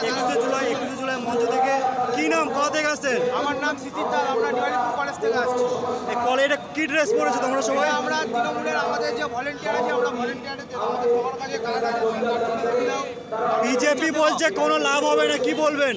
21 জুলাই মঞ্চ থেকে কি নাম, কোথা থেকে আসছেন? আমার নাম শিশির দাস, আমরা নিয়ালিপুর কলেজ থেকে আসছি। এই কলেজে কি ড্রেস পরেছো তোমরা সবাই? আমরা তৃণমূলের আমাদের যে ভলেন্টিয়ার আছে, আমরা ভলেন্টিয়ারে আমাদের সবার কাছে কাজ আছে। বিজেপি বলছে কোনো লাভ হবে না, কি বলবেন?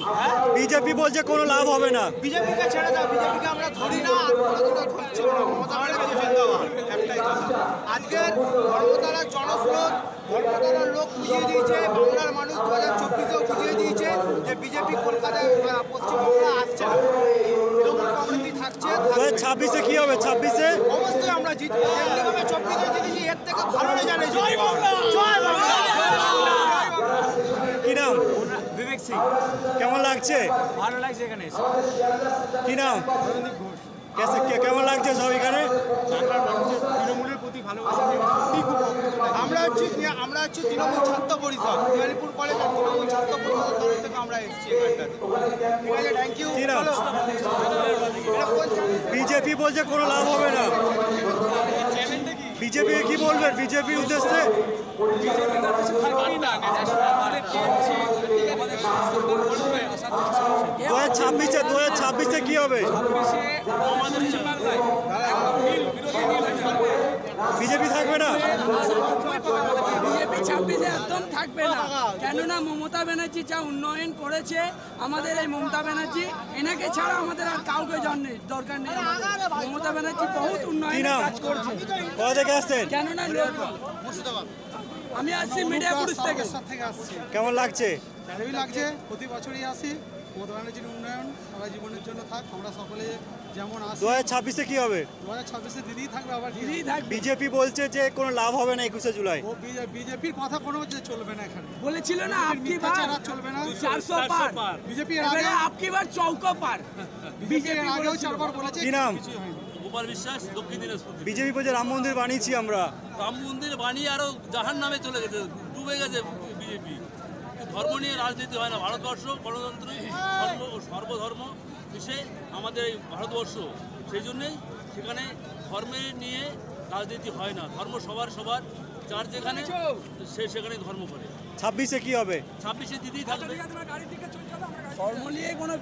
বিজেপি বলছে কোনো লাভ হবে না। বিজেপিকে ছেড়ে দাও, বিজেপিকে আমরা ধরি না, আর কোনোদিনও ধরছিও না। মমতা ব্যানার্জি জিন্দাবাদ, একটাই কথা। আজকের ধর্মতলার জনস্রোত, ধর্মতলার লোক বুঝিয়ে দিয়েছে, বাংলার মানুষ 2024-এও বুঝিয়ে দিয়েছে যে বিজেপি কলকাতায় পশ্চিমবঙ্গে আসছে না, তৃণমূল কংগ্রেসই থাকছে। 2026-এ কি হবে? 26-এ অবশ্যই আমরা জিতবো, যেমনিভাবে 24-এ জিতেছি, এর থেকে ভালো রেজাল্ট জয় বাংলা, জয় বাংলা। কি নাম? বিবেক সিং। কেমন লাগছে? ভালো লাগছে এখানে এসে। কি নাম? কেমন লাগছে সব এখানে? বাংলার মানুষের তৃণমূলের প্রতি ভালোবাসা আমরা হচ্ছে তৃণমূল ছাত্র পরিষদ, নিয়ালিপুর কলেজ আর তৃণমূল ছাত্র পরিষদের তরফ থেকে আমরা এসেছি এখানটাতে। ঠিক আছে, থ্যাংক ইউ। কি নাম? বিজেপি বলছে কোনো লাভ হবে না। বিজেপি কি বলবেন বিজেপির উদ্দেশ্যে? 2026-এ কি হবে? বিজেপি থাকবে না? বিজেপি 26-এ একদম থাকবে না, কেননা মমতা ব্যানার্জি যা উন্নয়ন করেছে, আমাদের এই মমতা ব্যানার্জি, এনাকে ছাড়া আমাদের আর কাউকে দরকার নেই। মমতা ব্যানার্জি বহুত উন্নয়নের কাজ করছে। কোথা থেকে আসছেন? কেননা আমি আসছি মিডিয়াপুর থেকে। কেমন লাগছে? ভালোই লাগছে, প্রতি বছরই আসি। মমতা ব্যানার্জির উন্নয়ন সারা জীবনের জন্য থাক, আমরা সকলে যেমন আসি। 2026-এ কি হবে? 2026-এ দিদিই থাকবে, আবার দিদি থাকবে। বিজেপি বলছে যে কোনো লাভ হবে না 21শে জুলাই। ও বিজেপির কথা কোনো চলবে না এখানে, বলেছিল না আপকি বার চলবে না, 400 পার। বিজেপি এর এবারে আগে আপকি বার চৌকো পার। বিজেপি এর আগেও 4 বার বলেছে। কি নাম? গোপাল বিশ্বাস, দক্ষিণ দিনাজপুর। বিজেপি বলছে রাম মন্দির বানিয়েছি আমরা। রাম মন্দির বানিয়ে আরো জাহান নামে চলে গেছে, ডুবে গেছে বিজেপি। ধর্ম নিয়ে রাজনীতি হয় না, ভারতবর্ষ গণতন্ত্র সর্বধর্ম মিশে আমাদের এই ভারতবর্ষ, সেই জন্যেই সেখানে ধর্মের নিয়ে রাজনীতি হয় না। ধর্ম সবার, যার যেখানে সেখানে ধর্ম করে। 26-এ কি হবে? 26-এ দিদি থাকবে। ধর্ম নিয়ে কোনো